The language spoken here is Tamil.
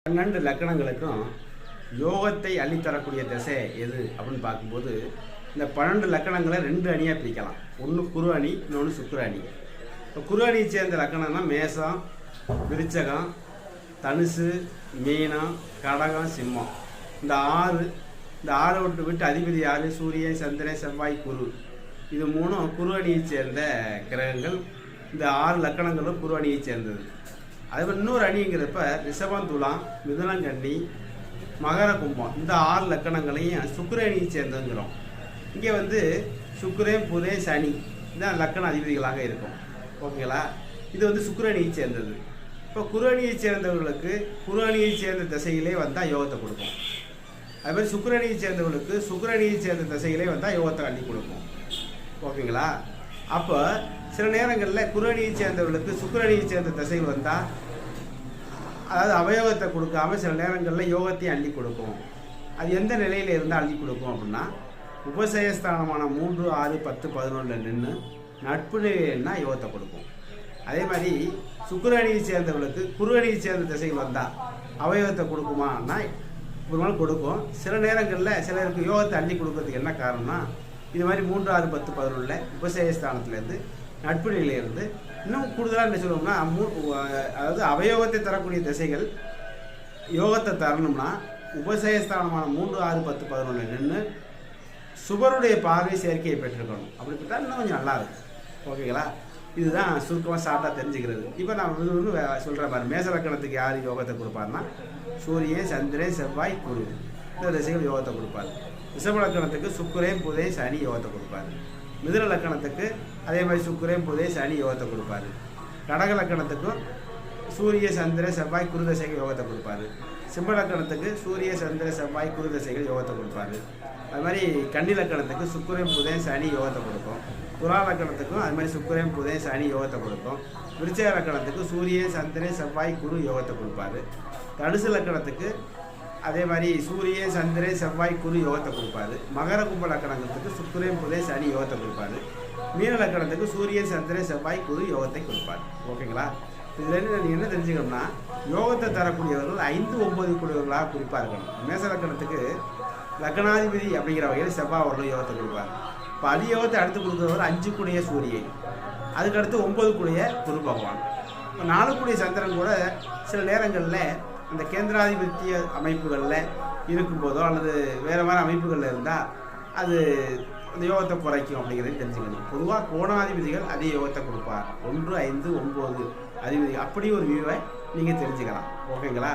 12 லக்கணங்களுக்கும் யோகத்தை அள்ளித்தரக்கூடிய திசை எது அப்படின்னு பார்க்கும்போது இந்த 12 லக்கணங்களை 2 அணியாக பிரிக்கலாம். ஒன்று குரு அணி, இன்னொன்று சுக்கிர அணி. இப்போ குரு அணியை சேர்ந்த லக்கணம்னா மேசம், விருச்சகம், தனுசு, மீனம், கடகம், சிம்மம். இந்த ஆறு விட்டு அதிபதி 6 சூரியன், சந்திரன், செவ்வாய், குரு. இது 3 குரு அணியை சேர்ந்த கிரகங்கள். இந்த 6 லக்கணங்களும் குரு அணியை சேர்ந்தது. அதுமாதிரி இன்னொரு அணிங்கிறப்ப ரிஷபம், துலாம், மிதுனம், கன்னி, மகர, கும்பம். இந்த 6 லக்கணங்களையும் சுக்கிர அணியை சேர்ந்ததுங்கிறோம். இங்கே சுக்கிரன், புதன், சனி இதான் லக்கண அதிபதிகளாக இருக்கும். ஓகேங்களா? இது சுக்கிர அணியை சேர்ந்தது. இப்போ குரு அணியை சேர்ந்தவர்களுக்கு குரு அணியை சேர்ந்த திசைகளே வந்தால் யோகத்தை கொடுக்கும். அதுமாதிரி சுக்கிர அணியை சேர்ந்தவர்களுக்கு சுக்கிர அணியை சேர்ந்த திசைகளே வந்தால் யோகத்தை அள்ளி கொடுக்கும். ஓகேங்களா? அப்போ சில நேரங்களில் குரு அணியை சேர்ந்தவர்களுக்கு சுக்கிர அணியை சேர்ந்த திசைகள் வந்தால் அதாவது அவயோகத்தை கொடுக்காம சில நேரங்களில் யோகத்தையும் அள்ளி கொடுக்கும். அது எந்த நிலையில் இருந்தால் அள்ளி கொடுக்கும் அப்படின்னா, உபசயஸ்தானமான 3, 6, 10, 11 நின்று நட்பு நிலைன்னா யோகத்தை கொடுக்கும். அதே மாதிரி சுக்கிர அணியை சேர்ந்தவர்களுக்கு குரு அணியை சேர்ந்த திசைகள் வந்தால் அவயோகத்தை கொடுக்குமான்னா ஒரு நாள் கொடுக்கும். சில நேரங்களில் சிலருக்கு யோகத்தை அள்ளி கொடுக்கறதுக்கு என்ன காரணம்னா, இது மாதிரி 3, 6, 10, 11 உபசயஸ்தானத்துலேருந்து நட்பு நிலையிலிருந்து இன்னும் கூடுதலாக என்ன சொல்லுவோம்னா, அதாவது அவயோகத்தை தரக்கூடிய திசைகள் யோகத்தை தரணும்னா உபசயஸ்தானமான 3, 6, 10, 11 நின்று சுபருடைய பார்வை சேர்க்கையை பெற்றிருக்கணும். அப்படி பெற்றால் இன்னும் கொஞ்சம் நல்லா இருக்கும். ஓகேங்களா? இதுதான் சுருக்கமாக ஷார்ட்டாக தெரிஞ்சுக்கிறது. இப்போ நான் சொல்கிற மாதிரி மேச லக்கணத்துக்கு யார் யோகத்தை கொடுப்பாருன்னா, சூரியன், சந்திரன், செவ்வாய், குரு இந்த திசைகள் யோகத்தை கொடுப்பாரு. ரிஷப லக்கணத்துக்கு சுக்கிரன், புதன், சனி யோகத்தை கொடுப்பாரு. மிதுன லக்கணத்துக்கு அதே மாதிரி சுக்கிரன், புதன், சனி யோகத்தை கொடுப்பாரு. கடக லக்கணத்துக்கும் சூரிய, சந்திர, செவ்வாய், குரு தசைகள் யோகத்தை கொடுப்பாரு. சிம்ம லக்கணத்துக்கு சூரிய, சந்திர, செவ்வாய், குரு தசைகள் யோகத்தை கொடுப்பாரு. அது மாதிரி கன்னி லக்கணத்துக்கு சுக்கிரன், புதன், சனி யோகத்தை கொடுக்கும். துலா லக்கணத்துக்கும் அது மாதிரி சுக்கிரன், புதன், சனி யோகத்தை கொடுக்கும். விருச்சிக லக்கணத்துக்கு சூரியன், சந்திரன், செவ்வாய், குரு யோகத்தை கொடுப்பாரு. தனுசு லக்கணத்துக்கு அதே மாதிரி சூரியன், சந்திரன், செவ்வாய், குரு யோகத்தை கொடுப்பாரு. மகர கும்ப லக்கணத்துக்கு சுக்கிரன், புதன், சனி யோகத்தை கொடுப்பாரு. மீன லக்கணத்துக்கு சூரியன், சந்திரன், செவ்வாய், குரு யோகத்தை கொடுப்பாரு. ஓகேங்களா? இதுலேருந்து நீங்கள் என்ன தெரிஞ்சுக்கணும்னா, யோகத்தை தரக்கூடியவர்கள் 5, 9 கூடியவர்களாக குறிப்பாக இருக்கணும். மேச லக்கணத்துக்கு லக்கணாதிபதி அப்படிங்கிற வகையில் செவ்வாய் அவர்கள் யோகத்தை கொடுப்பார். இப்போ யோகத்தை அடுத்து கொடுக்குறவர் 5 கூடிய சூரியன், அதுக்கடுத்து 9 கூடிய குரு பகவான். இப்போ 4 கூடிய சந்திரன் கூட சில நேரங்களில் அந்த கேந்திராதிபத்திய அமைப்புகளில் இருக்கும்போதோ அல்லது வேறு மாதிரி அமைப்புகளில் இருந்தால் அது அந்த யோகத்தை குறைக்கும் அப்படிங்கிறத தெரிஞ்சுக்கணும். பொதுவாக கோணாதிபதிகள் அதிக யோகத்தை கொடுப்பார். 1, 5, 9 அதிபதிகள் அப்படி ஒரு வியூவை நீங்கள் தெரிஞ்சுக்கலாம். ஓகேங்களா?